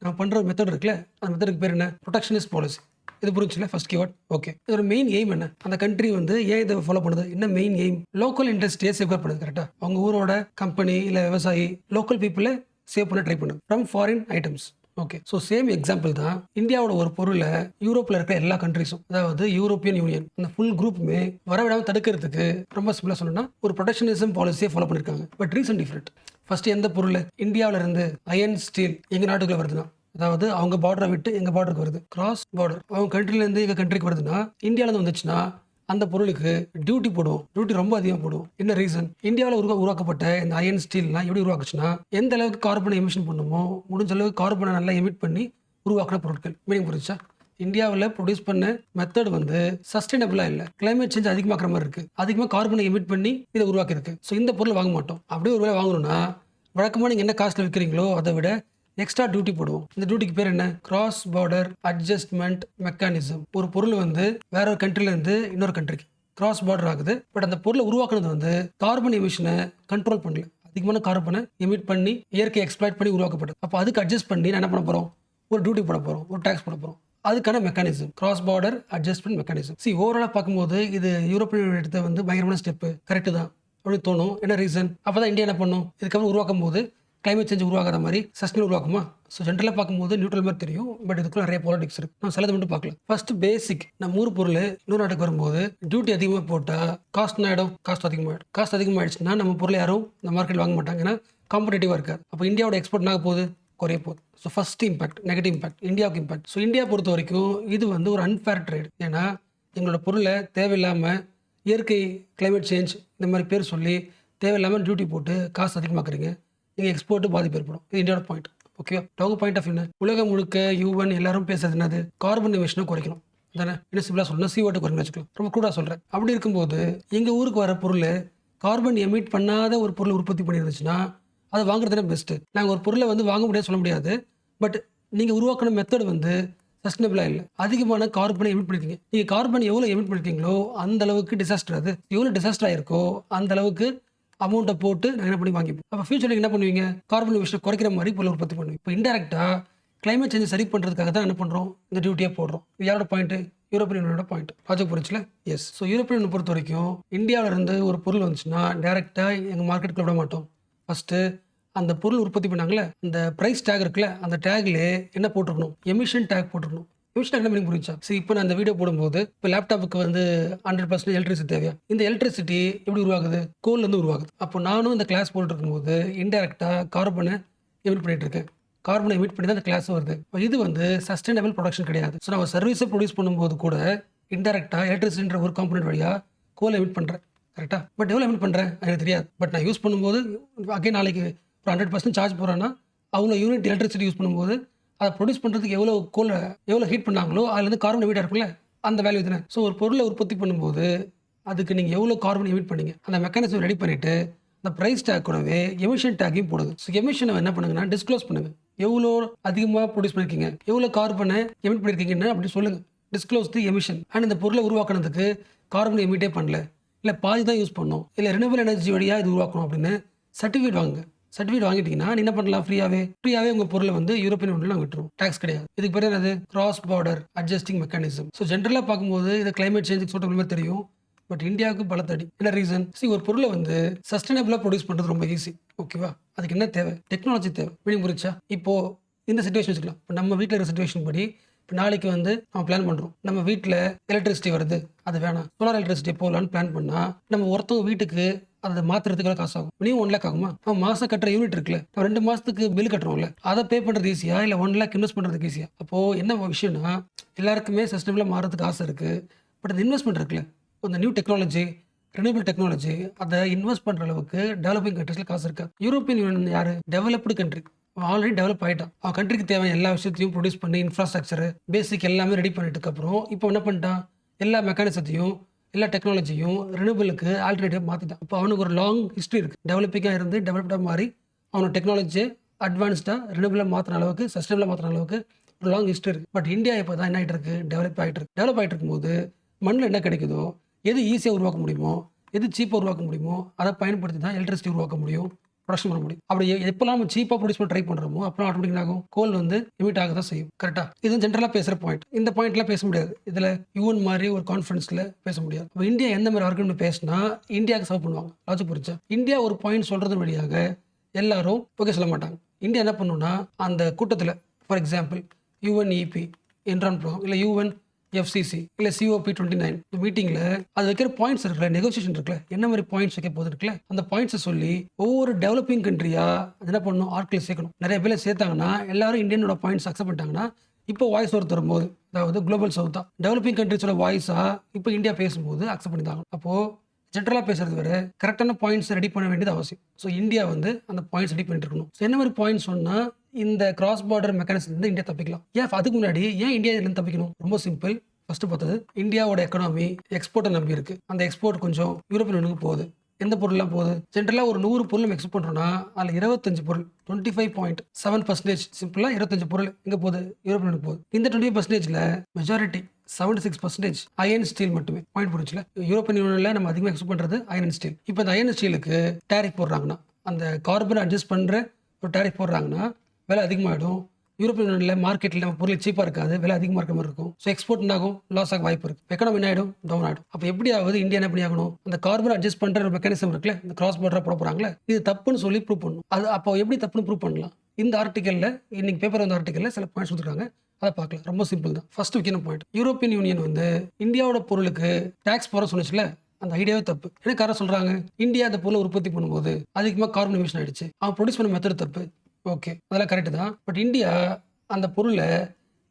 [SPEAKER 1] நம்ம பண்ணுற ஒரு மெத்தட் இருக்குல்ல, அந்த மெத்தடுக்கு பேர் என்ன? Protectionist policy. இது புரிஞ்சுல? First keyword. ஓகே. இதோட மெயின் எய்ம் என்ன? அந்த கண்ட்ரி வந்து ஏன் இதை ஃபாலோ பண்ணுது? என்ன மெயின் எய்ம்? லோக்கல் இண்டஸ்ட்ரியை சேஃப்கார்ட் பண்ணுது. கரெக்டாக அவங்க ஊரோட கம்பெனி இல்லை விவசாயி, லோக்கல் பீப்புளை சேவ் பண்ண ட்ரை பண்ணுது from foreign items. Okay. So same example தான். இந்தியாவோட ஒரு பொருளை யூரோப்பில் இருக்கிற எல்லா கண்ட்ரிஸும், அதாவது யூரோப்பியன் யூனியன், அந்த ஃபுல் குரூப்புமே வரவிடாமல் தடுக்கிறதுக்கு ரொம்ப சிம்பிளாக சொல்லணும்னா ஒரு ப்ரொடெக்ஷனிசம் பாலிசியை ஃபாலோ பண்ணியிருக்காங்க. But reason different. ஃபர்ஸ்ட் எந்த பொருள் இந்தியாவில இருந்து அயன் ஸ்டீல் எங்கள் நாட்டுக்குள்ள வருதுன்னா, அதாவது அவங்க பார்டரை விட்டு எங்கள் பார்டருக்கு வருது, கிராஸ் பார்டர், அவங்க கண்ட்ரிலேருந்து எங்கள் கண்ட்ரிக்கு வருதுன்னா, இந்தியாவிலேருந்து வந்துச்சுன்னா அந்த பொருளுக்கு டியூட்டி போடுவோம். டியூட்டி ரொம்ப அதிகமாக போடுவோம். என்ன ரீசன்? இந்தியாவில் உருவாக்கப்பட்ட இந்த அயன் ஸ்டீல்லாம் எப்படி உருவாக்குச்சுன்னா, எந்த அளவுக்கு கார்பனை எமிஷன் பண்ணுமோ முடிஞ்ச அளவுக்கு கார்பனை நல்லா எமிட் பண்ணி உருவாக்கின பொருட்கள். மீனிங் புரிஞ்சா? இந்தியாவில் ப்ரொடியூஸ் பண்ண மெத்தட் வந்து சஸ்டைனபிளாக இல்லை, கிளைமேட் சேஞ்ச் அதிகமாக்குற மாதிரி இருக்கு. அதிகமாக கார்பனை எமிட் பண்ணி இதை உருவாக்கியிருக்கு. ஸோ இந்த பொருள் வாங்க மாட்டோம். அப்படியே ஒரு வேலை வாங்கணும்னா வழக்கமாக நீங்கள் என்ன காஸ்ட்டில் விற்கிறீங்களோ அதை விட எக்ஸ்ட்ரா டியூட்டி போடுவோம். இந்த டியூட்டிக்கு பேர் என்ன? Cross border adjustment mechanism. ஒரு பொருள் வந்து வேற ஒரு கண்ட்ரில இருந்து இன்னொரு கண்ட்ரிக்கு கிராஸ் பார்டர் ஆகுது. பட் அந்த பொருளை உருவாக்குனது வந்து கார்பன் எமிஷனை கண்ட்ரோல் பண்ணல, அதிகமான கார்பனை எமிட் பண்ணி இயற்கை எக்ஸ்ப்ளாய்ட் பண்ணி உருவாக்கப்பட்டது. அப்போ அதுக்கு அட்ஜஸ்ட் பண்ணி நான் என்ன பண்ண போறோம்? ஒரு டியூட்டி போட போறோம், ஒரு டாக்ஸ் போட போறோம். அதுக்கான mechanism cross border adjustment mechanism. ஓவராலாக பார்க்கும்போது இது யூரோப்பியன் எடுத்த வந்து பயங்கரமான ஸ்டெப். கரெக்டு தான் அப்படின்னு தோணும். என்ன ரீசன்? அப்பதான் இந்தியா என்ன பண்ணும்? இதுக்கப்புறம் உருவாக்கும் போது கிளைமேட் சேஞ்ச் உருவாகாத மாதிரி சஸ்டைன் உருவாக்குமா? ஸோ ஜென்ரலாக பார்க்கும்போது நியூட்ரல் மாதிரி தெரியும். பட் இதுக்குள்ள நிறைய பாலிடிக்ஸ் இருக்கு. நம்ம சிலது மட்டும் பார்க்கலாம். ஃபர்ஸ்ட் பேசிக், நம்ம ஊர் பொருள் இன்னொரு நாட்டுக்கு வரும்போது டியூட்டி அதிகமாக போட்டால் காஸ்ட் ஆகிடும். காஸ்ட் அதிகமாகிடுச்சுன்னா நம்ம பொருள் யாரும் இந்த மார்க்கெட் வாங்க மாட்டாங்க, ஏன்னா காம்படேட்டிவாக இருக்காது. அப்போ இந்தியாவோட எக்ஸ்போர்ட் ஆக போகுது, குறைய போகுது. So first impact, negative impact, இந்தியாவுக்கு இம்பாக்ட். ஸோ இந்தியா பொறுத்த வரைக்கும் இது வந்து ஒரு அன்ஃபேர் ட்ரேட். ஏன்னா எங்களோட பொருளை தேவையில்லாமல் இயற்கை, கிளைமேட் சேஞ்ச் இந்த மாதிரி பேர் சொல்லி தேவையில்லாமல் டியூட்டி போட்டு காசு அதிகமாக்குறீங்க, நீங்கள் எக்ஸ்போர்ட்டு பாதிப்பு ஏற்படும். இது இந்தியாவோட பாயிண்ட். ஓகே. அவங்க பாயிண்ட் ஆஃப் என்ன? உலகம் முழுக்க UN எல்லாரும் பேசுறது என்னது? கார்பன் எமிஷனை குறைக்கணும் தானே? என்ன சிம்பிளாக சொல்லணும், CO2 குறைக்கணும் வச்சுக்கலாம். ரொம்ப கூடாக சொல்கிறேன். அப்படி இருக்கும்போது எங்கள் ஊருக்கு வர பொருள் கார்பன் எமிட் பண்ணாத ஒரு பொருள் உற்பத்தி பண்ணியிருந்துச்சுன்னா அதை வாங்குறது தானே பெஸ்ட்டு. நாங்கள் ஒரு பொருளை வந்து வாங்க முடியாது சொல்ல முடியாது. பட் நீங்கள் உருவாக்கின மெத்தட் வந்து சஸ்டைனபிளாக இல்லை, அதிகமான கார்பனை எமிட் பண்ணிருக்கீங்க. நீங்கள் கார்பன் எவ்வளோ எமிட் பண்ணிருக்கீங்களோ அந்த அளவுக்கு டிசாஸ்டர். அது எவ்வளோ டிசாஸ்டர் ஆயிருக்கோ அந்த அளவுக்கு அமௌண்ட்டை போட்டு நான் என்ன பண்ணி வாங்கிப்போம். அப்போ ஃபியூச்சரில் என்ன பண்ணுவீங்க? கார்பன் எமிஷன் குறைக்கிற மாதிரி பொருள் உற்பத்தி பண்ணுவீங்க. இப்போ இன்டெரக்டாக கிளைமேட் சேஞ்ச் சரி பண்ணுறதுக்காக தான் என்ன பண்ணுறோம்? இந்த டியூட்டியாக போடுறோம். இது யாரோட பாயிண்ட்டு? யூரோப்பியன் யூனியனோட பாயிண்ட். லாஜிக் புரிஞ்சுல? எஸ். ஸோ யூரோப்பியன் யூனியன் பொறுத்த வரைக்கும் இந்தியாவிலேருந்து ஒரு பொருள் வந்துச்சுன்னா டேரெக்டாக எங்கள் மார்க்கெட்டுக்குள்ள விட மாட்டோம். ஃபஸ்ட்டு அந்த பொருள் உற்பத்தி பண்ணாங்களே அந்த ப்ரைஸ் டேக் இருக்குல்ல, அந்த டேக்லேயே என்ன போட்டிருக்கணும்? எமிஷன் டேக் போட்டிருக்கணும். எமிஷன் என்ன மீனிங் புரிஞ்சா? சரி, இப்போ நான் அந்த வீடியோ போடும்போது இப்போ லேப்டாப்புக்கு வந்து 100% எலக்ட்ரிசிட்டி தேவையா? இந்த எலக்ட்ரிசிட்டி எப்படி உருவாகுது? கோல்லேருந்து உருவாகுது. அப்போ நானும் இந்த கிளாஸ் போட்டு இருக்கும்போது இன்டெரக்டாக கார்பனை எமிட் பண்ணிட்டு இருக்கேன். கார்பனை எமிட் பண்ணி தான் அந்த கிளாஸ் வருது. இப்ப இது வந்து சஸ்டைனபிள் ப்ரொடக்ஷன் கிடையாது. ஸோ நம்ம சர்வீஸை ப்ரொடியூஸ் பண்ணும்போது கூட இன்டெரக்டா எலக்ட்ரிசிட்டின்ற ஒரு காம்பனன்ட் வழியா கோல் எமிட் பண்றேன். கரெக்டா? பட் எவ்வளோ எமிட் பண்றேன் எனக்கு தெரியாது. பட் நான் யூஸ் பண்ணும்போது அகைன் நாளைக்கு ஒரு 100% சார்ஜ் போடுறேன்னா அவ்வளோ யூனிட் எலக்ட்ரிசிட்டி யூஸ் பண்ணும்போது அதை ப்ரொடியூஸ் பண்ணுறதுக்கு எவ்வளோ ஹீட் பண்ணாங்களோ அதுலேருந்து கார்பன் எமிட் இருக்குல்ல அந்த வேல்யூ தானே. ஸோ ஒரு பொருளை உற்பத்தி பண்ணும்போது அதுக்கு நீங்கள் எவ்வளோ கார்பன் எமிட் பண்ணீங்க அந்த மெக்கானிசம் ரெடி பண்ணிவிட்டு அந்த ப்ரைஸ் டேக் கூடவே எமிஷன் டேக்கையும் போடுது. ஸோ எமிஷனை என்ன பண்ணுங்கன்னா டிஸ்க்ளோஸ் பண்ணுங்க. எவ்வளோ அதிகமாக ப்ரொடியூஸ் பண்ணியிருக்கீங்க, எவ்வளோ கார்பனை எமிட் பண்ணியிருக்கீங்கன்னு அப்படி சொல்லுங்கள். Disclose the emission. அண்ட் இந்த பொருளை உருவாக்குறதுக்கு கார்பன் எமிட்டே பண்ணல, இல்லை பாதி தான் யூஸ் பண்ணோம், இல்லை ரினியூவல் எனர்ஜி வழியாக இது உருவாக்கணும் அப்படின்னு சர்டிஃபிகேட் வாங்குங்க. சர்டிஃபிகேட் வாங்கிட்டீங்கன்னா நீ என்ன பண்ணலாம், ஃப்ரீயாகவே உங்கள் பொருளை வந்து யூரோப்பியன் யூனியனில் நாங்கள் விட்டுருவோம். டேக்ஸ் கிடையாது. இதுக்கு பேர் என்னது, cross border adjusting mechanism. So ஜென்ரலாக பார்க்கும்போது இது கிளைமேட் சேஞ்சுக்கு சூட்டபிள் மாதிரி தெரியும். பட் இந்தியாவுக்கு பலத்தடி. என்ன ரீசன்? ஒரு பொருளை வந்து சஸ்டைனபிளாக ப்ரொடியூஸ் பண்ணுறது ரொம்ப ஈஸி. ஓகேவா? அதுக்கு என்ன தேவை? டெக்னாலஜி தேவை. மீனிங் புரிச்சா? இப்போது இந்த சிச்சுவேஷன் வச்சுக்கலாம். இப்போ நம்ம வீட்டில் இருக்கிற சிச்சுவேஷன் படி இப்போ நாளைக்கு வந்து நம்ம பிளான் பண்ணுறோம், நம்ம வீட்டில் எலக்ட்ரிசிட்டி வருது, அது வேணாம், சோலார் எலக்ட்ரிசிட்டி போகலான்னு பிளான் பண்ணால் நம்ம ஒருத்தவங்க வீட்டுக்கு அதை மாற்றுறதுக்கு காசு ஆகும். மினிமம் 1 லேக் ஆகுமா? நம்ம மாதம் கட்டுற யூனிட் இருக்குல்ல, நம்ம 2 மாதத்துக்கு பில் கட்டுறோம்ல, அதை பே பண்ணுறது ஈஸியா இல்லை 1 லேக் இன்வெஸ்ட் பண்ணுறதுக்கு ஈஸியா? அப்போது என்ன விஷயம்னா எல்லாருக்குமே சஸ்டைனபிளாக மாறதுக்கு ஆசை இருக்குது. பட் அந்த இன்வெஸ்ட்மெண்ட் இருக்குல்ல, இந்த நியூ டெக்னாலஜி, ரினியூவபிள் டெக்னாலஜி, அதை இன்வெஸ்ட் பண்ணுற அளவுக்கு டெவலப்பிங் கண்ட்ரீஸில் காசு இருக்கா? யூரோப்பியன் யூனியன் யார்? Developed country. ஆல்ரெடி டெவலப் ஆகிட்டான். அவன் கண்ட்ரிக்கு தேவையான எல்லா விஷயத்தையும் ப்ரொடியூஸ் பண்ணி இன்ஃப்ராஸ்ட்ரக்சர் பேசிக் எல்லாமே ரெடி பண்ணிட்டு அப்புறம் இப்போ என்ன பண்ணிட்டான், எல்லா மெக்கானிசத்தையும் எல்லா டெக்னாலஜியும் ரினியூவபிளுக்கு ஆல்டர்னேட்டிவ் மாற்றிட்டான். இப்போ அவனுக்கு ஒரு லாங் ஹிஸ்ட்ரி இருக்குது. டெவலப்பிங்காக இருந்து டெவலப்டாக மாறி அவனோட டெக்னாலஜியை அட்வான்ஸ்டாக ரினியூவபிளாக மாற்றின அளவுக்கு, சஸ்டைனபிளாக மாற்றின அளவுக்கு ஒரு லாங் ஹிஸ்ட்ரி இருக்குது. பட் இந்தியா இப்போ தான் என்ன ஆகிட்டு இருக்கு, டெவலப் ஆகிட்டு இருக்கும்போது மண்ணில் என்ன கிடைக்குதோ, எது ஈஸியாக உருவாக்க முடியுமோ, எது சீப்பாக உருவாக்க முடியுமோ அதை பயன்படுத்தி தான் எலக்ட்ரிசிட்டி உருவாக்க முடியும், ப்ரொடக்ஷன் பண்ண முடியும். அப்படி எப்போல்லாம் நம்ம சீப்பாக ப்ரொடியூஸ் பண்ண ட்ரை பண்ணுறோமோ அப்புறம் ஆட்டோமேட்டிக் ஆகும், கோல் வந்து எமிட் ஆக தான் செய்யும். கரெக்டாக? இது ஜென்ரலாக பேசுகிற பாயிண்ட். இந்த பாயிண்ட்லாம் பேச முடியாது இதில். யூஎன் மாதிரி ஒரு கான்ஃபரன்ஸில் பேச முடியாது. இப்போ இந்தியா எந்த மாதிரி ஆர்குமெண்ட் பேசினா இந்தியாவுக்கு சர்வ் பண்ணுவாங்க. லாஜிக் புரிச்சா? இந்தியா ஒரு பாயிண்ட் சொல்கிறது வழியாக எல்லாரும் ஓகே சொல்ல மாட்டாங்க. இந்தியா என்ன பண்ணுன்னா அந்த கூட்டத்தில் ஃபார் எக்ஸாம்பிள் யூஎன்இபி என்ரான் ப்ரோக்ராம் இல்லை யூஎன் எஃப்சிசி இல்லை COP29 இந்த மீட்டிங்கில் அது வைக்கிற பாயிண்ட்ஸ் இருக்குல்ல, நெகோசியேஷன் இருக்குல்ல, என்ன மாதிரி பாயிண்ட்ஸ் வைக்க போது இருக்குல்ல, அந்த பாயிண்ட்ஸை சொல்லி ஒவ்வொரு டெவலப்பிங் கண்ட்ரியா அது என்ன பண்ணணும், ஆட்களை சேர்க்கணும். நிறைய பேர் சேர்த்தாங்கன்னா எல்லாரும் இந்தியனோட பாயிண்ட்ஸ் அக்செப்ட் பண்ணிட்டாங்கன்னா இப்போ வாய்ஸ் ஒருத்தர் வரும்போது, அதாவது குளோபல் சவுத்தா டெவலப்பிங் கண்ட்ரிஸோட வாய்ஸா இப்போ இந்தியா பேசும்போது அக்செப்ட் பண்ணிட்டாங்க. அப்போது ஜென்ரலாக பேசுறது வேற, கரெக்டான பாயிண்ட்ஸ் ரெடி பண்ண வேண்டியது அவசியம். ஸோ இந்தியா வந்து அந்த பாயிண்ட்ஸ் ரெடி பண்ணிட்டு இருக்கணும். ஸோ என்ன மாதிரி பாயிண்ட்ஸ் சொன்னால் இந்த கிராஸ் பார்டர் மெக்கானிசம் இருந்து இந்தியா தப்பிக்கலாம். அதுக்கு முன்னாடி ஏன் இந்தியா இதுலேருந்து தப்பிக்கணும்? ரொம்ப சிம்பிள். ஃபர்ஸ்ட் பார்த்தது, இந்தியாவோட எக்கனாமி எக்ஸ்போர்ட்டை நம்பி இருக்கு. அந்த எக்ஸ்போர்ட் கொஞ்சம் யூரோப்பியன் யூனியனுக்கு போகுது. எந்த பொருள்லாம் போகுது? ஜென்ரலாக ஒரு 100 பொருள் நம்ம எக்ஸ்போர்ட் பண்ணுறோம்னா அதில் 25 பொருள் 25.7% சிம்பிளாக 25 பொருள் எங்கே போகுது? யூரோப்பியன் யூனியனுக்கு போகுது. இந்த 25%ல் மெஜாரிட்டி 76% அயன் ஸ்டீல் மட்டுமே. பாயிண்ட் புரிஞ்சுல? யூரோப்பியன் யூனியனில் நம்ம அதிகமாக எக்ஸ்போர்ட் பண்ணுறது அயன் ஸ்டீல். இப்போ இந்த அயன் ஸ்டீலுக்கு டேரிஃப் போடுறாங்கன்னா, அந்த கார்பனை அட்ஜஸ்ட் பண்ணுற ஒரு டேரிஃப் போடுறாங்கன்னா விலை அதிகமாகிடும். யூரோப்பியன் யூனியனில் மார்க்கெட்டில் நம்ம பொருள் சீப்பாக இருக்காது, விலை அதிகமாக இருக்க மாதிரி இருக்கும். ஸோ எக்ஸ்போர்ட் ஆகும், லாஸ் ஆக வாய்ப்பு இருக்குது. எக்கனாமி என்ன ஆகிடும்? டவுன் ஆகிடும். அப்போ எப்படி ஆகுது? இந்தியா என்ன பண்ணி ஆகணும்? அந்த கார்பன் அட்ஜஸ்ட் பண்ணுற ஒரு மெக்கானிசம் இருக்குல்ல, இந்த கிராஸ் பார்டராக போட போகிறாங்களே, இது தப்புன்னு சொல்லி ப்ரூவ் பண்ணணும். அது அப்போ எப்படி தப்புன்னு ப்ரூவ் பண்ணலாம்? இந்த ஆர்டிக்கலில், இன்னைக்கு பேப்பர் வந்த ஆர்டிக்கலில் சில பாயிண்ட்ஸ் கொடுத்துருக்காங்க, அதை பார்க்கலாம். ரொம்ப சிம்பிள் தான். ஃபர்ஸ்ட் முக்கியமான பாயிண்ட், யூரோப்பியன் யூனியன் வந்து இந்தியாவோட பொருளுக்கு டேக்ஸ் போட சொன்னிச்சுல, அந்த ஐடியாவே தப்பு. என்ன காரணம் சொல்கிறாங்க? இந்தியா அந்த பொருளை உற்பத்தி பண்ணும்போது அதிகமாக கார்பன் எமிஷன் ஆயிடுச்சு, அவன் ப்ரொடியூஸ் பண்ண மெத்தட் தப்பு. ஓகே, அதெல்லாம் கரெக்டு தான். பட் இந்தியா அந்த பொருளை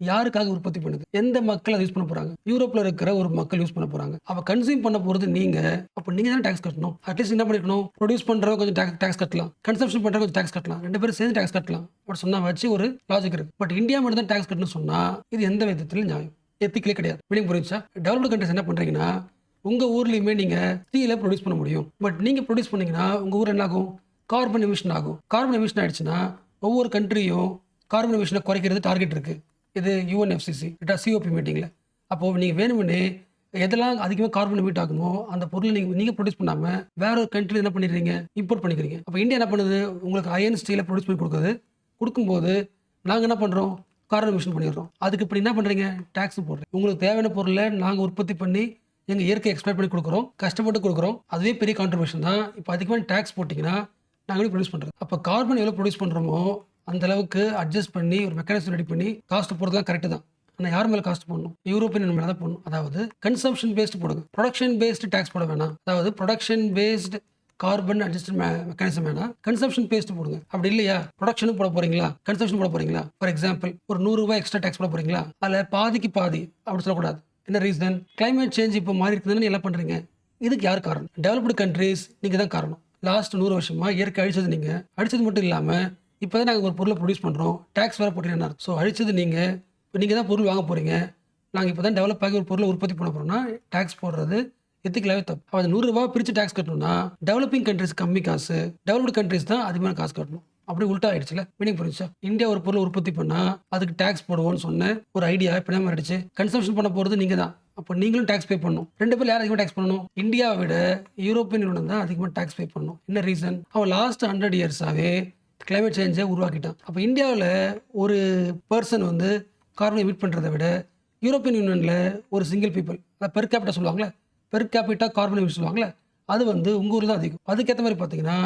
[SPEAKER 1] யாருக்காக உற்பத்தி பண்ணுது? எந்த மக்கள் அதை யூஸ் பண்ண போறாங்க? யூரோப்ல இருக்கிற ஒரு மக்கள் யூஸ் பண்ண போறாங்க. அவ கன்சியூம் பண்ண போறது நீங்க. அப்போ நீங்க தான் டாக்ஸ் கட்டணும். அட்லீஸ்ட் என்ன பண்ணிக்கணும்? ப்ரொடியூஸ் பண்றவங்க கொஞ்சம் டாக்ஸ் கட்டலாம், கன்சம்ஷன் பண்றவங்க கொஞ்சம் டாக்ஸ் கட்டலாம், 2 பேரும் சேர்ந்து டாக்ஸ் கட்டலாம் அப்படி சொன்னா வச்சு ஒரு லாஜிக் இருக்கு. பட் இந்தியா மட்டும் தான் டாக்ஸ் கட்டணும்னு சொன்னா இது எந்த விதத்திலும் நியாயம், எத்திக்கலே கிடையாது. மீனிங் புரிஞ்சா? டெவலப்டு கண்ட்ரிஸ் என்ன பண்றீங்கன்னா, உங்க ஊர்லயுமே நீங்க ஸ்டீலை ப்ரொடியூஸ் பண்ண முடியும். பட் நீங்க ப்ரொடியூஸ் பண்ணீங்கன்னா உங்க ஊர் என்ன ஆகும்? கார்பன் எமிஷன் ஆகும். கார்பன் எமிஷன் ஆயிடுச்சுன்னா ஒவ்வொரு கண்ட்ரியும் கார்பன் எமிஷனை குறைக்கிறது டார்கெட் இருக்குது. இது UNFCCC COP மீட்டிங்கில். அப்போது நீங்கள் வேணும்னே எதெல்லாம் அதிகமாக கார்பன் எமிட் ஆகுமோ அந்த பொருளை நீங்கள் ப்ரொடியூஸ் பண்ணாமல் வேற ஒரு கண்ட்ரியில் என்ன பண்ணிடுறீங்க? இம்போர்ட் பண்ணிக்கிறீங்க. அப்போ இந்தியா என்ன பண்ணுது? உங்களுக்கு அயன் ஸ்டீலை ப்ரொடியூஸ் பண்ணி கொடுக்கும்போது நாங்கள் என்ன பண்ணுறோம்? கார்பன் எமிஷன் பண்ணிடுறோம். அதுக்கு இப்படி என்ன பண்ணுறீங்க? டேக்ஸ் போடுறீங்க. உங்களுக்கு தேவையான பொருளை நாங்கள் உற்பத்தி பண்ணி எங்கள் இயற்கை எக்ஸ்பெக்ட் பண்ணி கொடுக்குறோம், கஷ்டப்பட்டு கொடுக்குறோம். அதுவே பெரிய கான்ட்ரிபியூஷன் தான். இப்போ அதிகமாக டேக்ஸ் போட்டிங்கன்னா நாங்களே ப்ரொடியூஸ் பண்ணுறோம். அப்போ கார்பன் எவ்வளோ ப்ரொடியூஸ் பண்ணுறோமோ அந்த அளவுக்கு அட்ஜஸ்ட் பண்ணி ஒரு மெக்கானிசம் ரெடி பண்ணி காஸ்ட் போடுறதுலாம் கரெக்டு தான். ஆனால் யார் மேலே காஸ்ட் போடணும்? யூரோப்பியன் மேலே தான் போடணும். அதாவது கன்சம்ஷன் பேஸ்டு போடுங்க, ப்ரொடக்ஷன் பேஸ்டு டேக்ஸ் போட வேணாம். அதாவது production based carbon adjust mechanism வேணா கன்சம்ஷன் பேஸ்ட் போடுங்க. அப்படி இல்லையா ப்ரொடக்ஷனும் போட போறீங்களா, கன்சம்ஷன் போட போறீங்களா, ஃபார் எக்ஸாம்பிள் ஒரு 100 ரூபாய் எக்ஸ்ட்ரா டேக்ஸ் போட போறீங்களா, அதில் பாதிக்கு பாதி அப்படி சொல்லக்கூடாது. என்ன ரீசன்? கிளைமேட் சேஞ்ச் இப்போ மாறி இருக்குதுன்னு எல்லாம் பண்றீங்க. இதுக்கு யார் காரணம்? Developed countries. நீங்க தான் காரணம். லாஸ்ட் 100 வருஷமா இயற்கை அழிச்சது நீங்க. அழிச்சது மட்டும் இல்லாம இப்போதான் நாங்கள் ஒரு பொருளை ப்ரொடியூஸ் பண்றோம், டேக்ஸ் வேற போட்டீங்கன்னா, ஸோ அழிச்சது நீங்க. இப்போ நீங்க தான் பொருள் வாங்க போறீங்க. நாங்கள் இப்போ தான் டெவலப் ஆகி ஒரு பொருளை உற்பத்தி பண்ண போறோம்னா டேக்ஸ் போடுறது எத்திக்கலாவே தப்பு. அவன் 100 ரூபாய் பிரித்து டேக்ஸ் கட்டணும்னா டெவலப்பிங் கண்ட்ரிஸ் கம்மி காசு, டெவலப்டு கண்ட்ரிஸ் தான் அதிகமான காசு கட்டணும். அப்படி உல்ட்டா ஆயிடுச்சுல. மீனிங் புரிஞ்சா? இந்தியா ஒரு பொருளை உற்பத்தி பண்ணா அதுக்கு டேக்ஸ் போடுவோம்னு சொன்ன ஒரு ஐடியா இப்போ என்ன ஆயிடுச்சு? கன்சம்ஷன் பண்ண போறது நீங்க தான். அப்போ நீங்களும் டேக்ஸ் பே பண்ணணும். ரெண்டு பேர் யார் அதிகமாக டேக்ஸ் பண்ணணும்? இந்தியாவை விட யூரோப்பியன் யூனியன் தான் அதிகமாக டேக்ஸ் பே பண்ணணும். என்ன ரீசன்? அவன் லாஸ்ட் 100 இயர்ஸாவே கிளைமேட் சேஞ்சை உருவாக்கிட்டான். அப்போ இந்தியாவில் ஒரு பர்சன் வந்து கார்பன் எமிட் பண்ணுறதை விட யூரோப்பியன் யூனியனில் ஒரு சிங்கிள் பீப்புள், பெர் கேபிட்டா சொல்லுவாங்களே, பெர் கேபிட்டா கார்பன் எமிட் சொல்லுவாங்களே, அது வந்து உங்கள் ஊரில் தான் அதிகம். அதுக்கேற்ற மாதிரி பார்த்தீங்கன்னா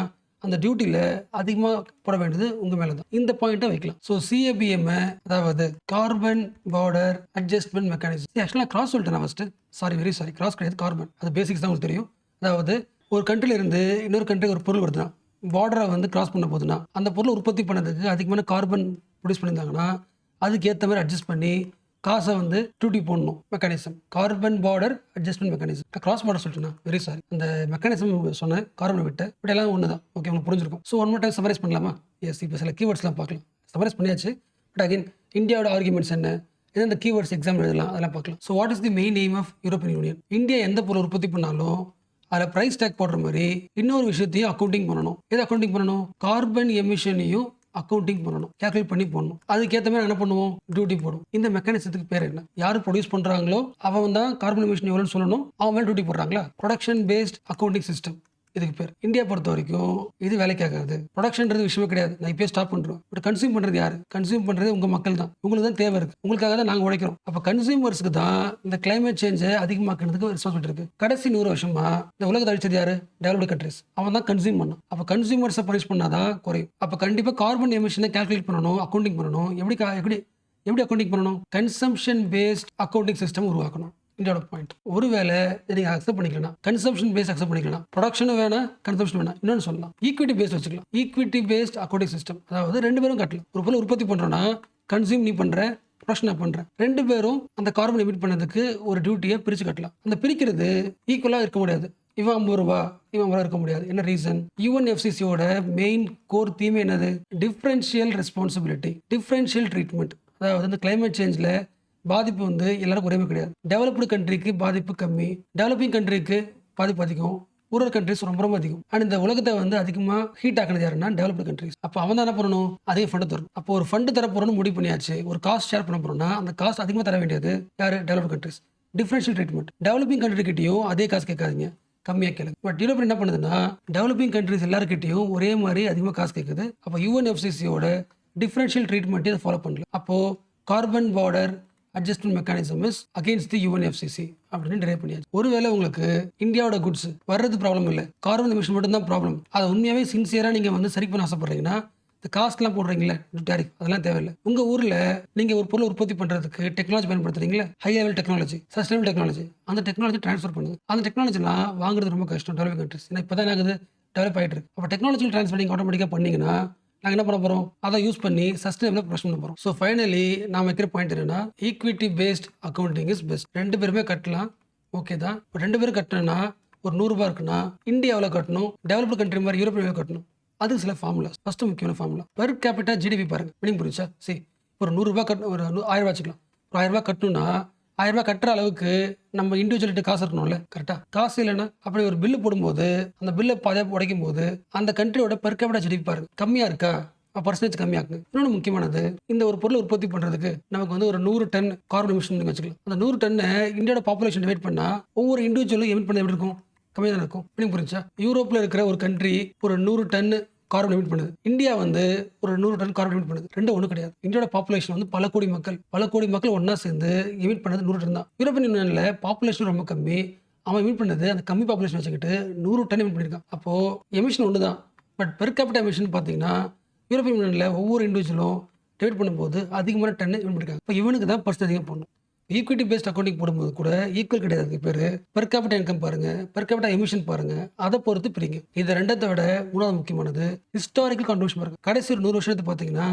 [SPEAKER 1] அந்த டியூட்டியில் அதிகமாக போட வேண்டியது உங்கள் மேலே தான். இந்த பாயிண்ட்டை வைக்கலாம். ஸோ CABM, அதாவது கார்பன் பார்டர் அட்ஜஸ்ட்மெண்ட் மெக்கானிசம். ஆக்சுவலாக கிராஸ் சொல்லிட்டேன் நான் ஃபஸ்ட்டு. வெரி சாரி, கிராஸ் கிடையாது, கார்பன். அது பேசிக்ஸ் தான் உங்களுக்கு தெரியும். அதாவது ஒரு கண்ட்ரில இருந்து இன்னொரு கண்ட்ரி ஒரு பொருள் வருதுன்னா, பார்டரை வந்து கிராஸ் பண்ண போதுன்னா, அந்த பொருளை உற்பத்தி பண்ணதுக்கு அதிகமான கார்பன் ப்ரொடியூஸ் பண்ணியிருந்தாங்கன்னா அதுக்கு ஏற்ற மாதிரி அட்ஜஸ்ட் பண்ணி காசை வந்து டியூட்டி போடணும். Mechanism carbon border adjustment mechanism. Cross border சொல்லிட்டுனா வெரி சாரி, அந்த மெக்கானிசம் சொன்னேன், கார்பனை விட்டு பட் எல்லாம் ஒன்று தான். ஓகே, உங்களுக்கு புரிஞ்சிருக்கும். So one more time summarise பண்ணலாமா? எஸ், இப்போ சில கீவேர்ட்ஸ்லாம் பார்க்கலாம். சமரைஸ் பண்ணியாச்சு. பட் அகைன் இந்தியாவோட ஆர்குமெண்ட்ஸ் என்ன, எந்தெந்த கீவேர்ட்ஸ் எக்ஸாம் எழுதலாம், அதெல்லாம் பார்க்கலாம். So what is the main aim of European Union? India எந்த பொருள் உற்பத்தி பண்ணாலும் அதில் ப்ரைஸ் டேக் போடுற மாதிரி இன்னொரு விஷயத்தையும் அக்கௌண்டிங் பண்ணணும். எது அக்கௌண்டிங் பண்ணணும்? கார்பன் எமிஷனையும் அக்கௌண்டிங் பண்ணணும், கேல்குலேட் பண்ணி போடணும். அதுக்கேற்ற மாதிரி என்ன பண்ணுவோம்? டியூட்டி போடும். இந்த மெக்கானிசத்துக்கு பேர் என்ன? யார் ப்ரொடியூஸ் பண்றாங்களோ அவன் தான் கார்பன் எமிஷன் எவ்வளோன்னு சொல்லணும், அவன் மேலே டியூட்டி போடுறாங்களா? ப்ரொடக்ஷன் பேஸ்ட் அக்கௌண்டிங் சிஸ்டம் இதுக்கு பேர். இந்தியா பொறுத்த வரைக்கும் இது வேலைக்கு ஆகாது. ப்ரொடக்ஷன்றது விஷயமே கிடையாது, நான் இப்பயே ஸ்டாப் பண்றோம். பட் கன்சியூம் பண்றது யாரு? கன்சியூம் பண்றது உங்க மக்கள் தான். உங்களுக்கு தான் தேவை இருக்கு, உங்களுக்காக தான் நாங்கள் உழைக்கிறோம். அப்போ கன்சியூமர்ஸ்க்கு தான் இந்த கிளைமேட் சேஞ்சை அதிகமாக்குறதுக்கு ரெஸ்பான்சிபிலிட்டி இருக்கு. கடைசி 100 வருஷமா இந்த உலகத்தை அழிச்சது யாரு? Developed countries. அவன் தான் கன்சியூம் பண்ணணும். அப்போ கன்சியூமர்ஸை பனிஷ் பண்ணாதான் குறையும். அப்போ கண்டிப்பாக கார்பன் எமிஷனை கால்குலேட் பண்ணணும், அக்கௌண்டிங் பண்ணணும். எப்படி அக்கௌண்டிங் பண்ணணும்? கன்சம்ஷன் பேஸ்ட் அக்கௌண்டிங் சிஸ்டம் உருவாக்கணும். இந்தியாவோட பாயிண்ட். ஒருவேளை நீங்கள் அக்செப்ட் பண்ணிக்கலாம், கன்சம்ஷன் பேஸ்ட் அக்செப்ட் பண்ணிக்கலாம், ப்ரொடக்ஷனும் வேணாம், கன்சம்ஷன் வேணாம். இன்னொன்று சொல்லலாம், ஈக்விட்டி பேஸ்ட் வச்சுக்கலாம். ஈக்விட்டி பேஸ்ட் அக்கௌண்டிங் சிஸ்டம், அதாவது ரெண்டு பேரும் கட்டலாம். ஒரு பொருள் உற்பத்தி பண்ணுறோன்னா கன்சியூம் நீ பண்ணுற, ப்ரொடக்ஷன் நான் பண்ணுறேன். ரெண்டு பேரும் அந்த கார்பன் எமிட் பண்ணதுக்கு ஒரு டியூட்டியை பிரித்து கட்டலாம். அந்த பிரிக்கிறது ஈக்குவலாக இருக்க முடியாது. இவன் 50 ரூபா, இவன் 50 ரூபா இருக்க முடியாது. என்ன ரீசன்? UNFCCயோட மெயின் கோர் தீம் என்னது? Differential responsibility, differential treatment. அதாவது இந்த கிளைமேட் சேஞ்சில் பாதிப்பு வந்து எல்லாருக்கும் ஒரே மாதிரி கிடையாது. டெவலப்டு கண்ட்ரிக்கு பாதிப்பு கம்மி, டெவலப்பிங் கண்ட்ரிக்கு பாதிப்பு அதிகம், ரூரல் கண்ட்ரிஸ் ரொம்ப ரொம்ப அதிகம். அண்ட் இந்த உலகத்தை வந்து அதிகமாக ஹீட் ஆக்கினது யாருன்னா டெவலப்டு கண்ட்ரிஸ். அப்போ அவன் தான் என்ன பண்ணணும்? அதிக ஃபண்டு தரும். அப்போ ஒரு ஃபண்டு தர போறோம்னு முடிவு பண்ணியாச்சு, ஒரு காஸ்ட் ஷேர் பண்ண போறோம்னா அந்த காஸ்ட் அதிகமாக தர வேண்டியது யாரு? Developed countries. Differential treatment. Developing கண்ட்ரிக்கிட்டையும் அதே காசு கேட்காதீங்க, கம்மியாக கேளுங்க. பட் யூரோப் என்ன பண்ணுதுன்னா டெவலப்பிங் கண்ட்ரிஸ் எல்லாருக்கிட்டையும் ஒரே மாதிரி அதிகமாக காசு கேட்குது. அப்போ UNFCCயோட டிஃபரன்ஷியல் ட்ரீட்மெண்ட் இதை ஃபாலோ பண்ணல. அப்போ carbon border adjustment mechanism is against the UNFCC அப்படின்னு டிரைவ் பண்ணியாச்சு. ஒருவேளை உங்களுக்கு இந்தியாவோட குட்ஸ் வர்றது ப்ராப்ளம் இல்லை, கார்பன் எமிஷன் மட்டும் தான் ப்ராப்ளம், அதை உண்மையாகவே சின்சியராக நீங்கள் வந்து சரி பண்ண ஆசைப்படுறீங்கன்னா இந்த காஸ்ட்லாம் போடுறீங்களே டேரிஃப், அதெல்லாம் தேவையில்லை. உங்கள் ஊரில் நீங்கள் ஒரு பொருள் உற்பத்தி பண்ணுறதுக்கு டெக்னாலஜி பயன்படுத்துறீங்களா? High level technology, sustainable technology, அந்த டெக்னாலஜி ட்ரான்ஸ்ஃபர் பண்ணுது. அந்த டெக்னாலஜிலாம் வாங்குறது ரொம்ப கஷ்டம் டெவலப்பிங் கண்ட்ரிஸ். ஏன்னா இப்போ தான் ஆகுது, டெவலப் ஆகிட்டு இருக்கு. அப்போ டெக்னாலஜி ட்ரான்ஸ்ஃபர் நீங்கள் ஆட்டோமேட்டிக்காக பண்ணீங்கன்னா நாங்கள் என்ன பண்ண போகிறோம்? அதை யூஸ் பண்ணி சஸ்டைனபிளாக ப்ரொடக்ஷன் பண்ண போகிறோம். ஸோ ஃபைனலி நான் வைக்கிற பாயிண்ட் என்னன்னா, equity paste accounting is best. ரெண்டு பேருமே கட்டலாம், ஓகே தான். இப்போ ரெண்டு பேரும் கட்டணும்னா ஒரு 100 ரூபாய் இருக்குன்னா இந்தியாவில் கட்டணும், டெவலப்டு கண்ட்ரி மாதிரி யூரோப்பில் கட்டணும். அதுக்கு சில ஃபார்முலா. ஃபர்ஸ்ட் முக்கியமான ஃபார்முலா பெர் கேபிட்டா GDP பாருங்க. மீனிங் புரிஞ்சா? சரி, ஒரு 100 ரூபாய் கட்டணும், ஒரு 1000 ரூபாய் வச்சுக்கலாம். ஒரு 1000 ரூபாய் கட்டணும்னா 1000 ரூபாய் கட்டுற அளவுக்கு நம்ம இண்டிவிஜுவலிட்டு காசு இருக்கணும்ல, கரெக்டாக? காசு இல்லைன்னா அப்படி ஒரு பில்லு போடும்போது அந்த பில்லை பாதியாக உடைக்கும் போது அந்த கண்ட்ரியோட பெர் கேபிட்டா GDP பாருங்க, கம்மியாக இருக்கா? பர்சன்டேஜ் கம்மியாக்குங்க. இன்னொன்று முக்கியமானது, இந்த ஒரு பொருளை உற்பத்தி பண்ணுறதுக்கு நமக்கு வந்து ஒரு 100 டன் கார்பன் எமிஷன் வச்சுக்கலாம். அந்த 100 டன்னு இந்தியாவோட பாப்புலேஷன் டிவைட் பண்ணால் ஒவ்வொரு இண்டிவிஜுவலும் எமிட் பண்ண எப்படி இருக்கும்? கம்மியாக தான் இருக்கும். மீனிங் புரிஞ்சா? யூரோப்பில் இருக்கிற ஒரு கண்ட்ரி ஒரு 100 டன் கார்பன் எமிட் பண்ணுது, இந்தியா வந்து ஒரு 100 டன் கார்பன் எமிட் பண்ணுது. ரெண்டும் ஒன்றும் கிடையாது. இந்தியாவோட பாப்புலேஷன் வந்து பல கோடி மக்கள் ஒன்றா சேர்ந்து எமிட் பண்ணது 100 டன் தான். யூரோப்பியன் யூனியனில் பாப்புலேஷன் ரொம்ப கம்மி, அவன் எமிட் பண்ணது அந்த கம்மி பாப்புலேஷன் வச்சுக்கிட்டு 100 டன் எமிட் பண்ணியிருக்கான். அப்போது எமிஷன் ஒன்று தான், பட் பெர் கேபிட்டா எமிஷன் பார்த்தீங்கன்னா யூரோப்பியன் யூனியனில் ஒவ்வொரு இண்டிவிஜுவலும் டிவைட் பண்ணும்போது அதிகமான டன்னு எமிட் பண்ணியிருக்காங்க. இப்போ இவனுக்கு தான் பர்சன்ட் அதிகம் போடணும். ஈக்விட்டி பேஸ்ட் அக்கவுண்டிங் போடும்போது கூட ஈக்குவல் கிடையாது. அதுக்கு பேர் பெர் கேபிட்டா இன்கம் பாருங்க, பெர் கேபிட்டா எமிஷன் பாருங்க, அதை பொறுத்து பிரிங்க. இது ரெண்டத்தை விட மூணாவது முக்கியமானது ஹிஸ்டாரிக்கல் கான்ட்ரிபியூஷன் பாருங்க. கடைசி ஒரு 100 வருஷத்தை பார்த்தீங்கன்னா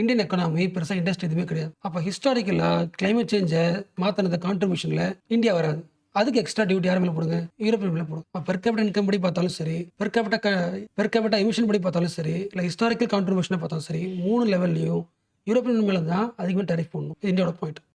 [SPEAKER 1] இந்தியன் எக்கனாமி பெருசாக இண்டஸ்ட்ரி எதுவுமே கிடையாது. அப்போ ஹிஸ்டாரிக்கலாக கிளைமேட் சேஞ்சை மாற்றின கான்ட்ரிபியூஷனில் இந்தியா வராது. அதுக்கு எக்ஸ்ட்ரா டியூட்டி யார் மேலே போடுங்க? யூரோப்பியன் மேலே போடுங்க. பெர் கேபிட்டா இன்கம் படி பார்த்தாலும் சரி, பெர் கேபிட்டா எமிஷன் படி பார்த்தாலும் சரி, இல்லை ஹிஸ்டாரிக்கல் கான்ட்ரிபியூஷனை பார்த்தாலும் சரி, 3 லெவல்லையும் யூரோப்பியன் மேலே தான் அதிகமாக டேரிஃப் போடணும். இது இந்தியாவோட பாயிண்ட்.